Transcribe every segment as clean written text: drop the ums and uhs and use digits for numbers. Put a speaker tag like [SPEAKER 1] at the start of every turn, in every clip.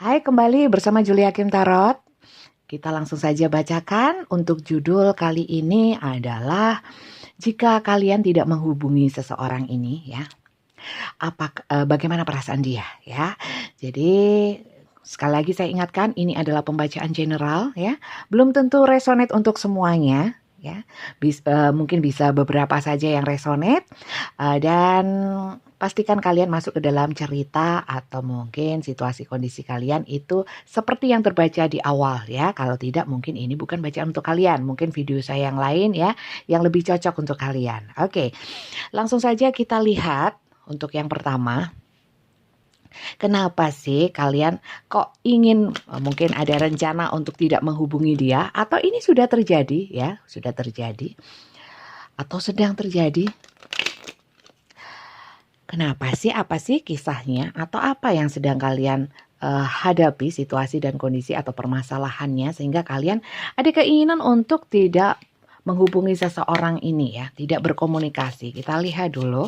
[SPEAKER 1] Hai, kembali bersama Julia Kim Tarot. Kita langsung saja bacakan. Untuk judul kali ini adalah jika kalian tidak menghubungi seseorang ini, ya, bagaimana perasaan dia, ya. Jadi sekali lagi saya ingatkan, ini adalah pembacaan general, ya. Belum tentu resonate untuk semuanya, ya. Mungkin bisa beberapa saja yang resonate, dan pastikan kalian masuk ke dalam cerita atau mungkin situasi kondisi kalian itu seperti yang terbaca di awal, ya. Kalau tidak, mungkin ini bukan bacaan untuk kalian. Mungkin video saya yang lain, ya, yang lebih cocok untuk kalian. Oke, langsung saja kita lihat untuk yang pertama. Kenapa sih kalian kok ingin, mungkin ada rencana untuk tidak menghubungi dia, atau ini sudah terjadi, ya, sudah terjadi atau sedang terjadi? Kenapa sih? Apa sih kisahnya? Atau apa yang sedang kalian hadapi, situasi dan kondisi atau permasalahannya, sehingga kalian ada keinginan untuk tidak menghubungi seseorang ini, ya, tidak berkomunikasi. Kita lihat dulu.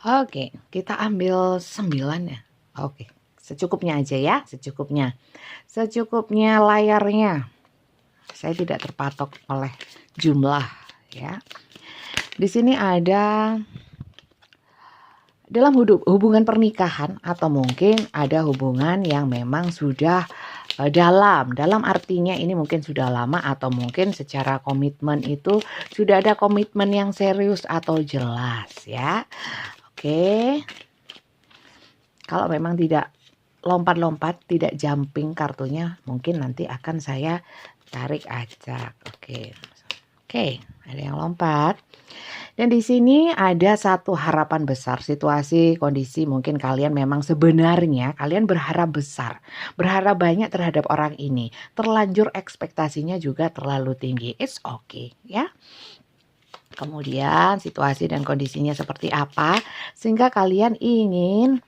[SPEAKER 1] Oke, kita ambil 9 ya. Oke, secukupnya aja ya, secukupnya. Secukupnya layarnya. Saya tidak terpatok oleh jumlah, ya. Di sini ada dalam hubungan pernikahan, atau mungkin ada hubungan yang memang sudah dalam artinya ini mungkin sudah lama, atau mungkin secara komitmen itu sudah ada komitmen yang serius atau jelas, ya. Oke. Kalau memang tidak lompat-lompat, tidak jumping kartunya, mungkin nanti akan saya tarik acak. Oke, ada yang lompat. Dan di sini ada satu harapan besar, situasi, kondisi, mungkin kalian memang sebenarnya kalian berharap besar, berharap banyak terhadap orang ini. Terlanjur ekspektasinya juga terlalu tinggi. It's okay, ya. Kemudian situasi dan kondisinya seperti apa sehingga kalian ingin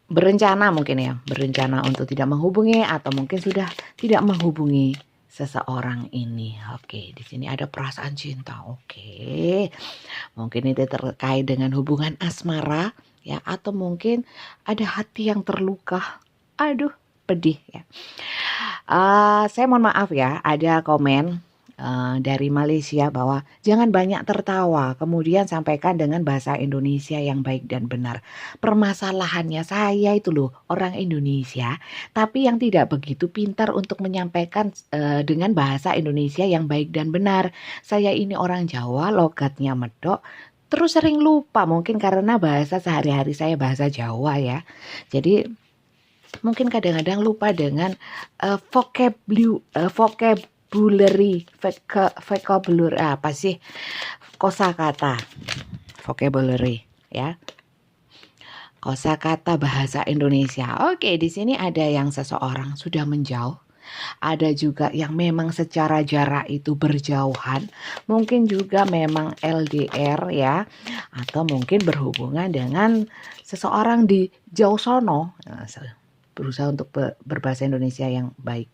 [SPEAKER 1] berencana, mungkin ya, berencana untuk tidak menghubungi atau mungkin sudah tidak menghubungi seseorang ini. Oke, di sini ada perasaan cinta. Oke. Mungkin itu terkait dengan hubungan asmara, ya, atau mungkin ada hati yang terluka. Aduh, pedih, ya. Saya mohon maaf ya, ada komen dari Malaysia bahwa jangan banyak tertawa, kemudian sampaikan dengan bahasa Indonesia yang baik dan benar. Permasalahannya saya itu loh orang Indonesia, tapi yang tidak begitu pintar untuk menyampaikan dengan bahasa Indonesia yang baik dan benar. Saya ini orang Jawa, logatnya medok, terus sering lupa, mungkin karena bahasa sehari-hari saya bahasa Jawa, ya. Jadi mungkin kadang-kadang lupa dengan vocabulary, apa sih, kosakata, vocabulary, ya, kosakata bahasa Indonesia. Oke, di sini ada yang seseorang sudah menjauh, ada juga yang memang secara jarak itu berjauhan, mungkin juga memang LDR, ya, atau mungkin berhubungan dengan seseorang di jauh sono. Berusaha untuk berbahasa Indonesia yang baik.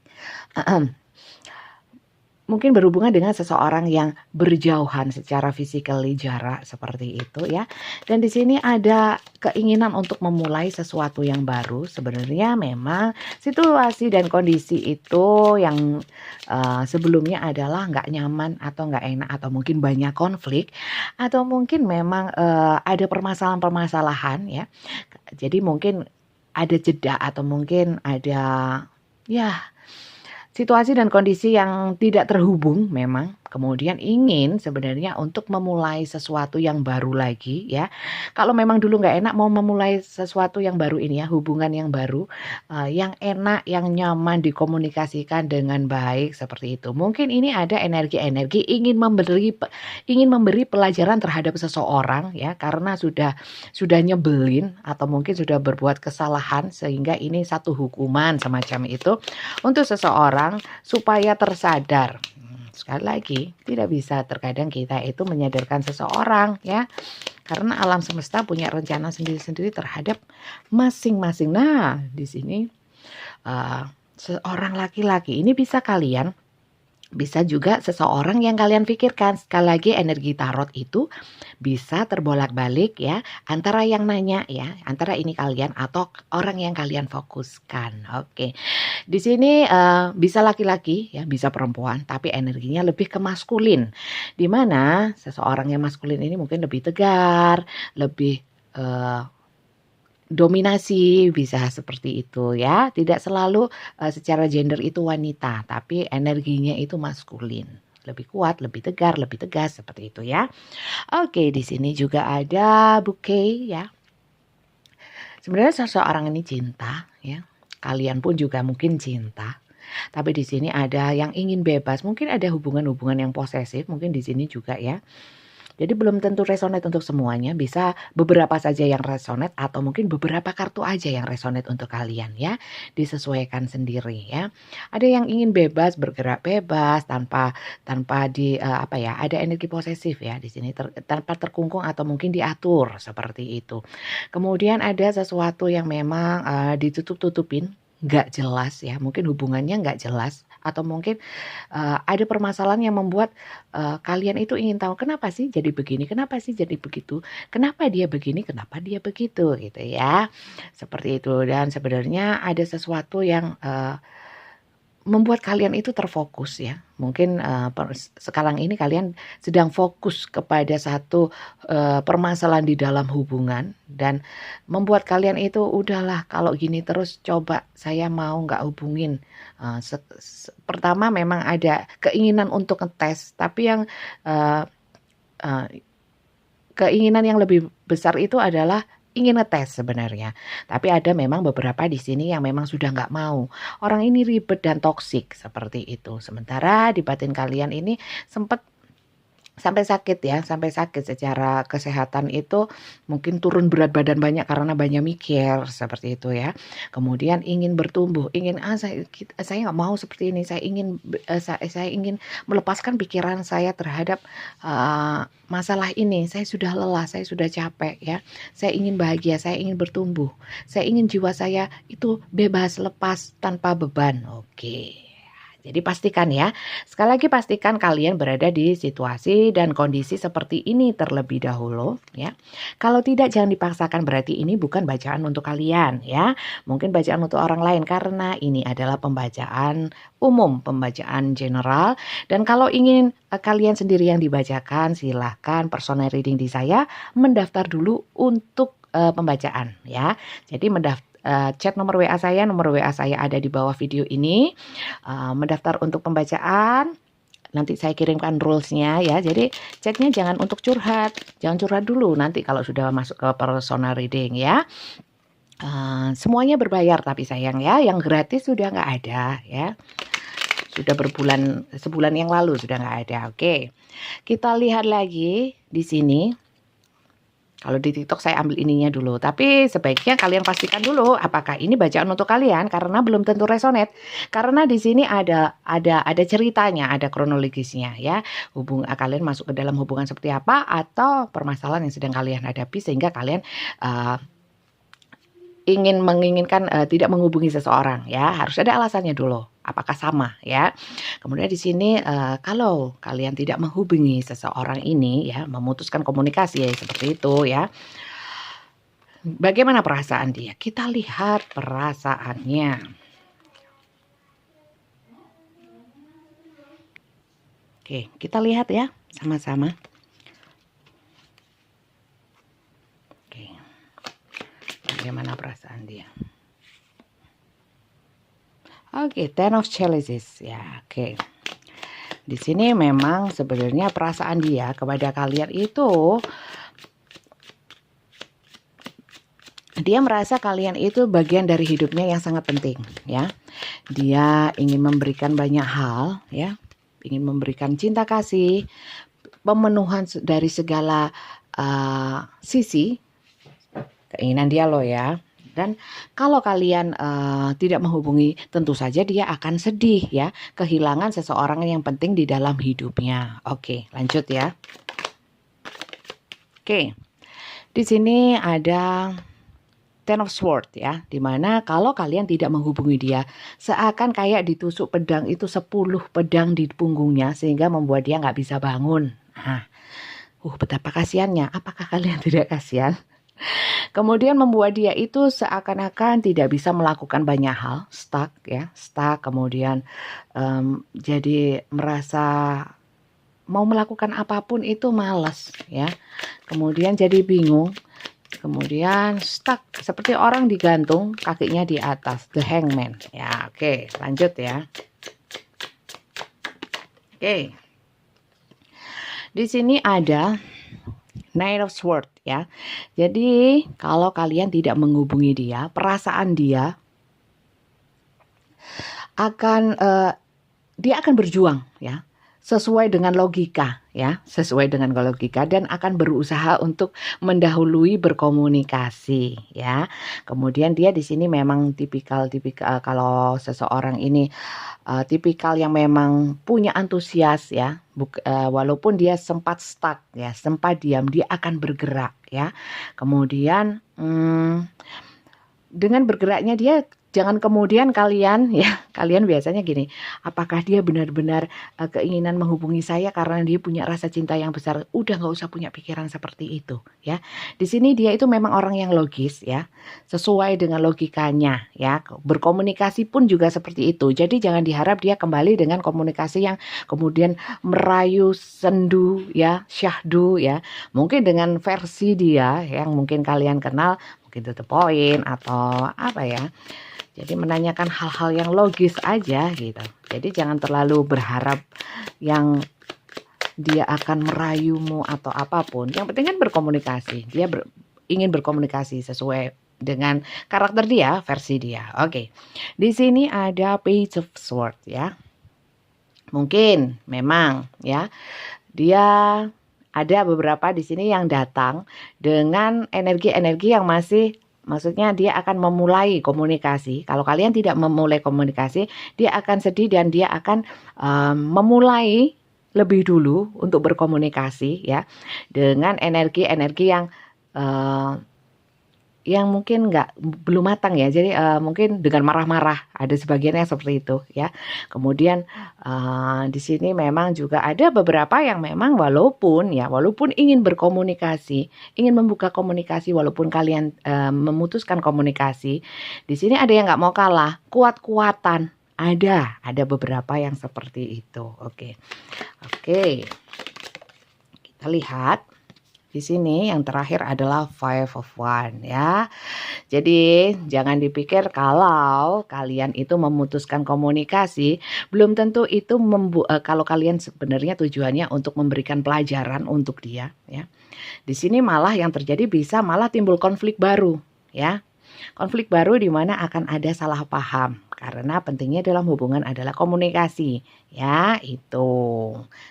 [SPEAKER 1] Mungkin berhubungan dengan seseorang yang berjauhan secara physically, jarak seperti itu, ya. Dan di sini ada keinginan untuk memulai sesuatu yang baru. Sebenarnya memang situasi dan kondisi itu yang sebelumnya adalah nggak nyaman atau nggak enak, atau mungkin banyak konflik, atau mungkin memang ada permasalahan-permasalahan, ya. Jadi mungkin ada jeda, atau mungkin ada, ya, situasi dan kondisi yang tidak terhubung memang. Kemudian ingin sebenarnya untuk memulai sesuatu yang baru lagi, ya. Kalau memang dulu nggak enak, mau memulai sesuatu yang baru ini, ya, hubungan yang baru, yang enak, yang nyaman dikomunikasikan dengan baik seperti itu. Mungkin ini ada energi-energi ingin memberi pelajaran terhadap seseorang, ya, karena sudah nyebelin atau mungkin sudah berbuat kesalahan, sehingga ini satu hukuman semacam itu untuk seseorang supaya tersadar. Sekali lagi, tidak bisa terkadang kita itu menyadarkan seseorang, ya, karena alam semesta punya rencana sendiri-sendiri terhadap masing-masing. Nah, di sini seorang laki-laki ini bisa kalian Bisa juga seseorang yang kalian pikirkan. Sekali lagi energi tarot itu bisa terbolak-balik ya, antara yang nanya ya, antara ini kalian atau orang yang kalian fokuskan. Oke. Di sini bisa laki-laki ya, bisa perempuan, tapi energinya lebih ke maskulin. Di mana seseorang yang maskulin ini mungkin lebih tegar, lebih dominasi, bisa seperti itu ya. Tidak selalu secara gender itu wanita, tapi energinya itu maskulin. Lebih kuat, lebih tegar, lebih tegas seperti itu ya. Oke, di sini juga ada bouquet ya. Sebenarnya seseorang ini cinta ya. Kalian pun juga mungkin cinta. Tapi di sini ada yang ingin bebas, mungkin ada hubungan-hubungan yang posesif, mungkin di sini juga ya. Jadi belum tentu resonate untuk semuanya, bisa beberapa saja yang resonate atau mungkin beberapa kartu aja yang resonate untuk kalian ya. Disesuaikan sendiri ya. Ada yang ingin bebas, bergerak bebas tanpa ada energi posesif ya di sini tanpa terkungkung atau mungkin diatur seperti itu. Kemudian ada sesuatu yang memang ditutup-tutupin, nggak jelas ya, mungkin hubungannya nggak jelas atau mungkin ada permasalahan yang membuat kalian itu ingin tahu kenapa sih jadi begini, kenapa sih jadi begitu, kenapa dia begini, kenapa dia begitu gitu ya. Seperti itu dan sebenarnya ada sesuatu yang membuat kalian itu terfokus ya. Mungkin sekarang ini kalian sedang fokus kepada satu permasalahan di dalam hubungan dan membuat kalian itu udahlah kalau gini terus coba saya mau nggak hubungin. Pertama memang ada keinginan untuk ngetes, tapi yang keinginan yang lebih besar itu adalah ingin ngetes sebenarnya. Tapi ada memang beberapa di sini yang memang sudah nggak mau. Orang ini ribet dan toksik seperti itu. Sementara di batin kalian ini sempat sampai sakit ya, sampai sakit secara kesehatan itu mungkin turun berat badan banyak karena banyak mikir seperti itu ya. Kemudian ingin bertumbuh, ingin saya nggak mau seperti ini, saya ingin melepaskan pikiran saya terhadap masalah ini. Saya sudah lelah, saya sudah capek ya. Saya ingin bahagia, saya ingin bertumbuh. Saya ingin jiwa saya itu bebas, lepas tanpa beban. Oke. Jadi pastikan ya, sekali lagi pastikan kalian berada di situasi dan kondisi seperti ini terlebih dahulu ya. Kalau tidak jangan dipaksakan, berarti ini bukan bacaan untuk kalian ya. Mungkin bacaan untuk orang lain karena ini adalah pembacaan umum, pembacaan general. Dan kalau ingin kalian sendiri yang dibacakan, silahkan personal reading di saya mendaftar dulu untuk pembacaan ya. Jadi chat nomor WA saya ada di bawah video ini, mendaftar untuk pembacaan, nanti saya kirimkan rulesnya ya. Jadi chatnya jangan untuk jangan curhat dulu nanti kalau sudah masuk ke personal reading ya. Semuanya berbayar tapi sayang ya, yang gratis sudah nggak ada ya. Sudah sebulan yang lalu sudah nggak ada. Oke, kita lihat lagi di sini. Kalau di TikTok saya ambil ininya dulu, tapi sebaiknya kalian pastikan dulu apakah ini bacaan untuk kalian karena belum tentu resonate. Karena di sini ada ceritanya, ada kronologisnya ya. Kalian masuk ke dalam hubungan seperti apa atau permasalahan yang sedang kalian hadapi sehingga kalian menginginkan tidak menghubungi seseorang ya. Harus ada alasannya dulu. Apakah sama ya? Kemudian di sini kalau kalian tidak menghubungi seseorang ini ya, memutuskan komunikasi ya seperti itu ya. Bagaimana perasaan dia? Kita lihat perasaannya. Oke, kita lihat ya sama-sama. Oke. Bagaimana perasaan dia? Oke, Ten of Chalices ya. Oke. Di sini memang sebenarnya perasaan dia kepada kalian itu dia merasa kalian itu bagian dari hidupnya yang sangat penting ya. Dia ingin memberikan banyak hal ya. Ingin memberikan cinta kasih, pemenuhan dari segala sisi keinginan dia loh ya. Dan kalau kalian tidak menghubungi, tentu saja dia akan sedih ya, kehilangan seseorang yang penting di dalam hidupnya. Oke, lanjut ya. Oke, di sini ada Ten of Swords ya, dimana kalau kalian tidak menghubungi dia, seakan kayak ditusuk pedang itu 10 pedang di punggungnya sehingga membuat dia nggak bisa bangun. Betapa kasihannya. Apakah kalian tidak kasihan? Kemudian membuat dia itu seakan-akan tidak bisa melakukan banyak hal, stuck ya, stuck. Kemudian jadi merasa mau melakukan apapun itu malas ya. Kemudian jadi bingung. Kemudian stuck seperti orang digantung kakinya di atas, the hangman. Ya, oke, lanjut ya. Oke. Di sini ada Knight of Swords ya. Jadi kalau kalian tidak menghubungi dia, perasaan dia akan berjuang ya, sesuai dengan logika ya, sesuai dengan logika, dan akan berusaha untuk mendahului berkomunikasi ya. Kemudian dia di sini memang tipikal kalau seseorang ini tipikal yang memang punya antusias ya, walaupun dia sempat stuck ya, sempat diam, dia akan bergerak ya. Kemudian dengan bergeraknya dia, jangan kemudian kalian ya, kalian biasanya gini, apakah dia benar-benar keinginan menghubungi saya karena dia punya rasa cinta yang besar? Udah nggak usah punya pikiran seperti itu ya. Di sini dia itu memang orang yang logis ya, sesuai dengan logikanya ya. Berkomunikasi pun juga seperti itu. Jadi jangan diharap dia kembali dengan komunikasi yang kemudian merayu, sendu ya, syahdu ya. Mungkin dengan versi dia yang mungkin kalian kenal, mungkin to the point atau apa ya. Jadi menanyakan hal-hal yang logis aja gitu. Jadi jangan terlalu berharap yang dia akan merayumu atau apapun. Yang penting kan berkomunikasi. Dia ingin berkomunikasi sesuai dengan karakter dia, versi dia. Oke. Di sini ada Page of Swords ya. Mungkin memang ya, dia ada beberapa di sini yang datang dengan energi-energi yang masih, maksudnya dia akan memulai komunikasi. Kalau kalian tidak memulai komunikasi, dia akan sedih dan dia akan memulai lebih dulu untuk berkomunikasi ya, dengan energi-energi yang mungkin belum matang ya. Jadi mungkin dengan marah-marah, ada sebagian yang seperti itu ya. Kemudian di sini memang juga ada beberapa yang memang walaupun ingin berkomunikasi, ingin membuka komunikasi, walaupun kalian memutuskan komunikasi, di sini ada yang nggak mau kalah, kuat-kuatan. Ada beberapa yang seperti itu. Oke. Kita lihat. Di sini yang terakhir adalah Five of Wands ya. Jadi jangan dipikir kalau kalian itu memutuskan komunikasi, belum tentu itu kalau kalian sebenarnya tujuannya untuk memberikan pelajaran untuk dia ya. Di sini malah yang terjadi bisa malah timbul konflik baru ya. Konflik baru di mana akan ada salah paham, karena pentingnya dalam hubungan adalah komunikasi ya. Itu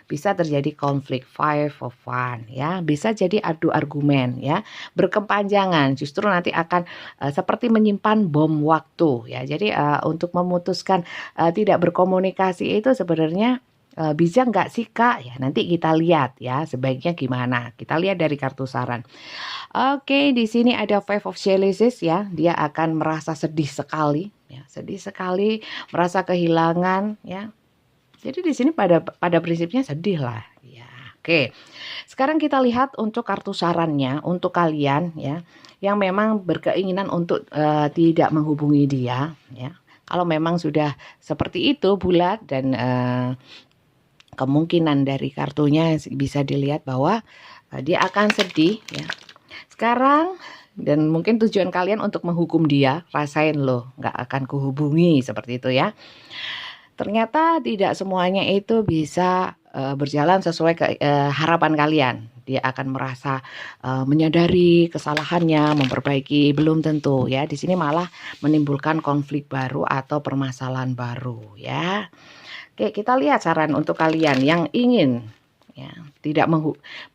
[SPEAKER 1] bisa terjadi konflik. Five of Wands ya, bisa jadi adu argumen ya, berkepanjangan, justru nanti akan seperti menyimpan bom waktu ya. Jadi untuk memutuskan tidak berkomunikasi itu sebenarnya bisa nggak sih Kak? Ya nanti kita lihat ya, sebaiknya gimana. Kita lihat dari kartu saran. Oke, di sini ada Five of Chalices ya. Dia akan merasa sedih sekali ya, sedih sekali, merasa kehilangan ya. Jadi di sini pada prinsipnya sedih lah ya. Oke. Sekarang kita lihat untuk kartu sarannya untuk kalian ya, yang memang berkeinginan untuk tidak menghubungi dia ya. Kalau memang sudah seperti itu bulat dan kemungkinan dari kartunya bisa dilihat bahwa dia akan sedih ya. Sekarang dan mungkin tujuan kalian untuk menghukum dia, rasain loh, nggak akan kuhubungi seperti itu ya. Ternyata tidak semuanya itu bisa berjalan sesuai harapan kalian. Dia akan merasa menyadari kesalahannya, memperbaiki, belum tentu ya. Di sini malah menimbulkan konflik baru atau permasalahan baru ya. Oke, kita lihat saran untuk kalian yang ingin ya,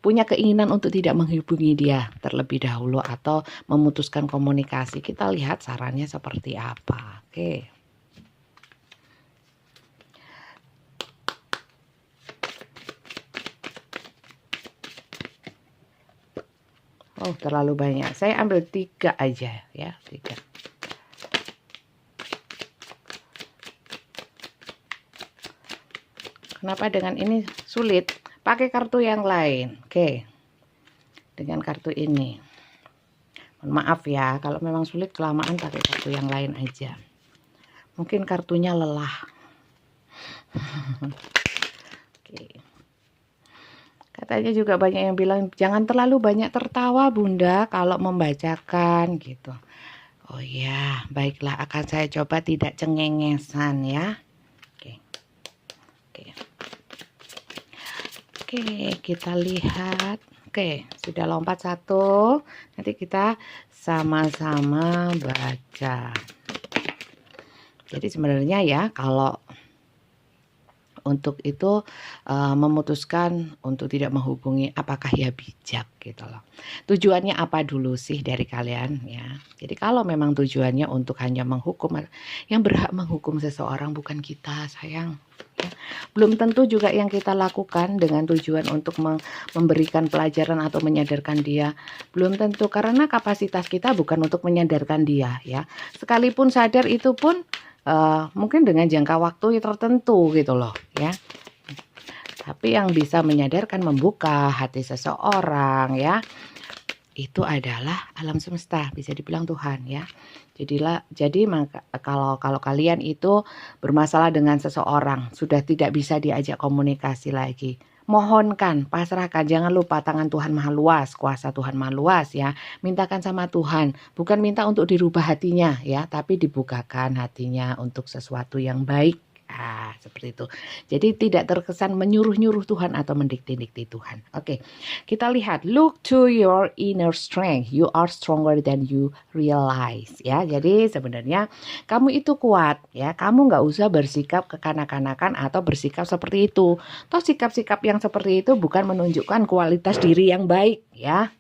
[SPEAKER 1] punya keinginan untuk tidak menghubungi dia terlebih dahulu atau memutuskan komunikasi. Kita lihat sarannya seperti apa. Oh, terlalu banyak. Saya ambil 3 aja ya, 3. Kenapa dengan ini sulit? Pakai kartu yang lain. Oke. Dengan kartu ini. Mohon maaf ya, kalau memang sulit kelamaan pakai kartu yang lain aja. Mungkin kartunya lelah. Oke. Katanya juga banyak yang bilang jangan terlalu banyak tertawa Bunda kalau membacakan gitu. Oh ya, baiklah, akan saya coba tidak cengengesan ya. Oke. Oke. Oke, kita lihat. Oke, sudah lompat 1. Nanti kita sama-sama baca. Jadi sebenarnya ya, kalau untuk itu memutuskan untuk tidak menghubungi, apakah ya bijak gitu loh. Tujuannya apa dulu sih dari kalian ya. Jadi kalau memang tujuannya untuk hanya menghukum, yang berhak menghukum seseorang bukan kita sayang. Ya. Belum tentu juga yang kita lakukan dengan tujuan untuk memberikan pelajaran atau menyadarkan dia. Belum tentu, karena kapasitas kita bukan untuk menyadarkan dia ya. Sekalipun sadar itu pun mungkin dengan jangka waktu tertentu gitu loh ya. Tapi yang bisa menyadarkan, membuka hati seseorang ya, itu adalah alam semesta, bisa dibilang Tuhan ya. Jadi kalau kalian itu bermasalah dengan seseorang, sudah tidak bisa diajak komunikasi lagi, mohonkan, pasrahkan, jangan lupa tangan Tuhan maha luas, kuasa Tuhan maha luas ya. Mintakan sama Tuhan, bukan minta untuk dirubah hatinya ya, tapi dibukakan hatinya untuk sesuatu yang baik. Seperti itu. Jadi tidak terkesan menyuruh-nyuruh Tuhan atau mendikte-dikte Tuhan. Oke, kita lihat. Look to your inner strength. You are stronger than you realize. Ya, jadi sebenarnya kamu itu kuat. Ya, kamu nggak usah bersikap kekanak-kanakan atau bersikap seperti itu. Toh sikap-sikap yang seperti itu bukan menunjukkan kualitas diri yang baik. Ya.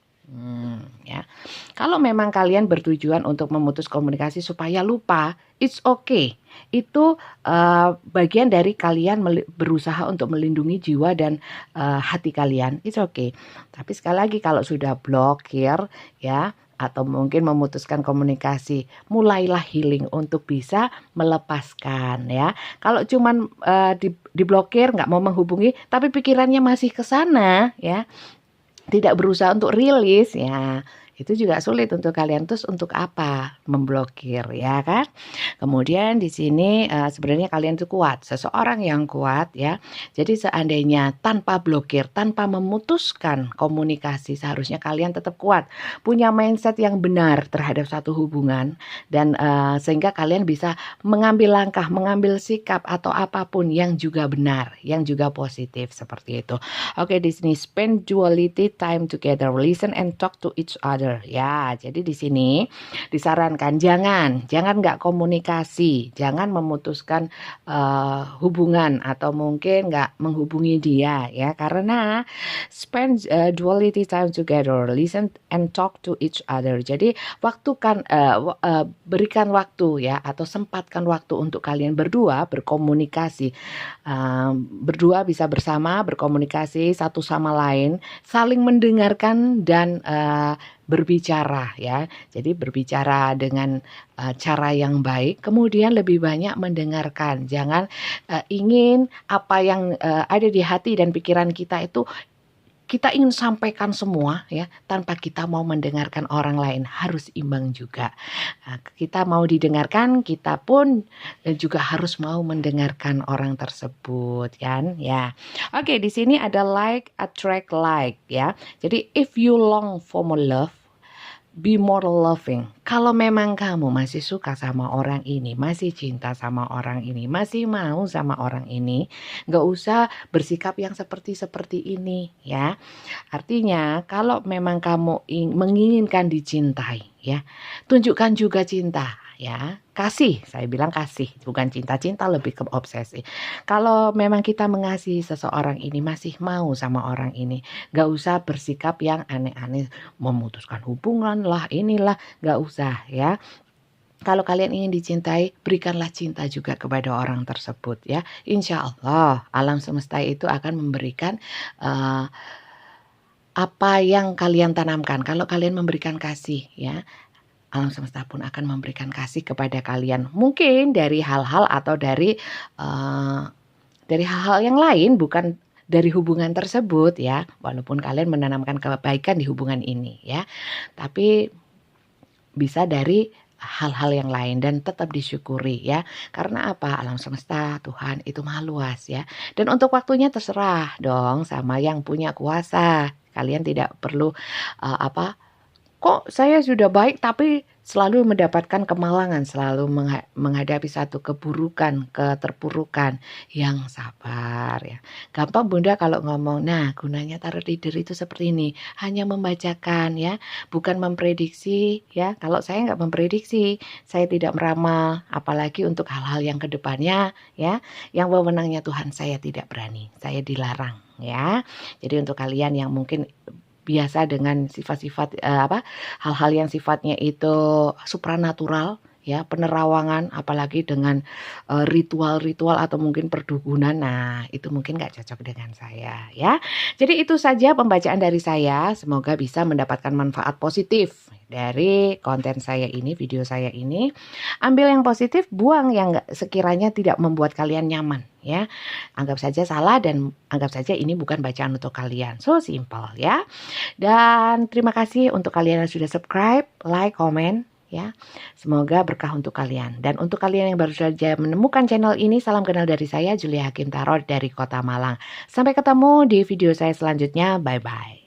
[SPEAKER 1] Ya. Kalau memang kalian bertujuan untuk memutus komunikasi supaya lupa, it's okay. Itu bagian dari kalian berusaha untuk melindungi jiwa dan hati kalian. It's okay. Tapi sekali lagi kalau sudah blokir ya, atau mungkin memutuskan komunikasi, mulailah healing untuk bisa melepaskan ya. Kalau cuman diblokir, nggak mau menghubungi, tapi pikirannya masih ke sana ya, tidak berusaha untuk rilis ya, itu juga sulit untuk kalian. Terus untuk apa memblokir ya kan? Kemudian di sini sebenarnya kalian itu kuat, seseorang yang kuat ya. Jadi seandainya tanpa blokir, tanpa memutuskan komunikasi, seharusnya kalian tetap kuat, punya mindset yang benar terhadap satu hubungan, dan sehingga kalian bisa mengambil langkah, mengambil sikap atau apapun yang juga benar, yang juga positif seperti itu. Oke, di sini spend quality time together, listen and talk to each other. Ya, jadi di sini disarankan jangan nggak komunikasi, jangan memutuskan hubungan atau mungkin nggak menghubungi dia ya, karena spend quality time together, listen and talk to each other. Jadi berikan waktu ya, atau sempatkan waktu untuk kalian berdua berkomunikasi. Berdua bisa bersama berkomunikasi satu sama lain, saling mendengarkan dan berbicara ya. Jadi berbicara dengan cara yang baik, kemudian lebih banyak mendengarkan. Jangan ingin apa yang ada di hati dan pikiran kita itu kita ingin sampaikan semua ya, tanpa kita mau mendengarkan orang lain. Harus imbang juga. Kita mau didengarkan, kita pun juga harus mau mendengarkan orang tersebut kan ya. Oke, di sini ada like attract like ya. Jadi if you long for more love, be more loving. Kalau memang kamu masih suka sama orang ini, masih cinta sama orang ini, masih mau sama orang ini, gak usah bersikap yang seperti ini ya. Artinya kalau memang kamu menginginkan dicintai ya, tunjukkan juga cinta ya. Kasih, saya bilang kasih, bukan cinta, lebih ke obsesi. Kalau memang kita mengasihi seseorang ini, masih mau sama orang ini, gak usah bersikap yang aneh-aneh, memutuskan hubungan lah, inilah, gak usah ya. Kalau kalian ingin dicintai, berikanlah cinta juga kepada orang tersebut ya. Insya Allah alam semesta itu akan memberikan apa yang kalian tanamkan. Kalau kalian memberikan kasih ya, alam semesta pun akan memberikan kasih kepada kalian. Mungkin dari hal-hal atau dari hal-hal yang lain, bukan dari hubungan tersebut ya. Walaupun kalian menanamkan kebaikan di hubungan ini ya, tapi bisa dari hal-hal yang lain dan tetap disyukuri ya. Karena apa? Alam semesta, Tuhan itu maha luas ya. Dan untuk waktunya terserah dong sama yang punya kuasa. Kalian tidak perlu kok saya sudah baik tapi selalu mendapatkan kemalangan, selalu menghadapi satu keburukan, keterpurukan. Yang sabar ya. Gampang Bunda kalau ngomong, nah gunanya tarot reader itu seperti ini, hanya membacakan ya, bukan memprediksi ya. Kalau saya nggak memprediksi, saya tidak meramal, apalagi untuk hal-hal yang kedepannya ya, yang wewenangnya Tuhan saya tidak berani, saya dilarang ya. Jadi untuk kalian yang mungkin biasa dengan sifat-sifat hal-hal yang sifatnya itu supranatural ya, penerawangan, apalagi dengan ritual-ritual atau mungkin perdukunan, nah itu mungkin nggak cocok dengan saya ya. Jadi itu saja pembacaan dari saya, semoga bisa mendapatkan manfaat positif dari konten saya ini, video saya ini. Ambil yang positif, buang yang sekiranya tidak membuat kalian nyaman ya. Anggap saja salah dan anggap saja ini bukan bacaan untuk kalian. So simple ya. Dan terima kasih untuk kalian yang sudah subscribe, like, komen ya. Semoga berkah untuk kalian. Dan untuk kalian yang baru saja menemukan channel ini, salam kenal dari saya Julia Hakim Tarot dari Kota Malang. Sampai ketemu di video saya selanjutnya. Bye bye.